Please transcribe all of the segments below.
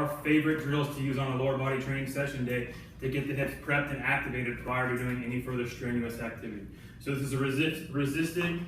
our favorite drills to use on a lower body training session day to get the hips prepped and activated prior to doing any further strenuous activity. So this is a resisted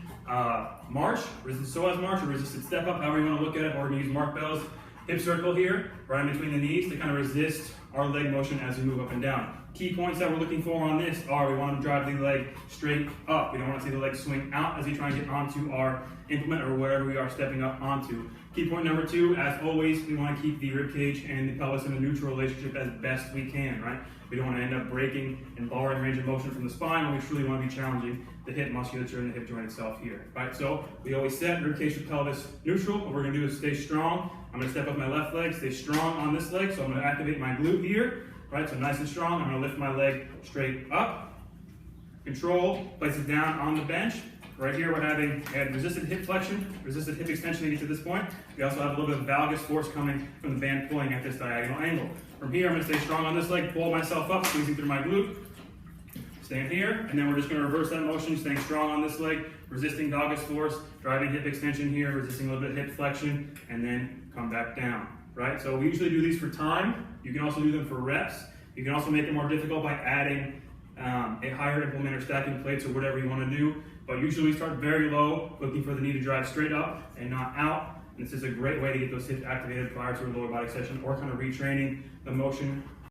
march, resisted Psoas March, or resisted step up, however you want to look at it. Or we're going to use Mark Bell's hip circle here, right in between the knees, to kind of resist our leg motion as we move up and down. Key points that we're looking for on this are: we want to drive the leg straight up. We don't want to see the leg swing out as we try and get onto our implement or wherever we are stepping up onto. Key point number 2, as always, we want to keep the rib cage and the pelvis in a neutral relationship as best we can, right? We don't want to end up breaking and barring range of motion from the spine when we truly want to be challenging the hip musculature and the hip joint itself here, right? So we always set rib cage to pelvis neutral. What we're going to do is stay strong. I'm going to step up my left leg, stay strong on this leg, so I'm going to activate my glute here, right? So nice and strong. I'm going to lift my leg straight up. Control, place it down on the bench. Right here we're having resisted hip flexion, resisted hip extension to get to this point. We also have a little bit of valgus force coming from the band pulling at this diagonal angle. From here I'm going to stay strong on this leg, pull myself up, squeezing through my glute. Staying here, and then we're just going to reverse that motion, staying strong on this leg, resisting valgus force, driving hip extension here, resisting a little bit of hip flexion, and then come back down, right? So we usually do these for time. You can also do them for reps. You can also make it more difficult by adding a higher implement or stacking plates or whatever you want to do. But usually we start very low, looking for the knee to drive straight up and not out. And this is a great way to get those hips activated prior to a lower body session, or kind of retraining the motion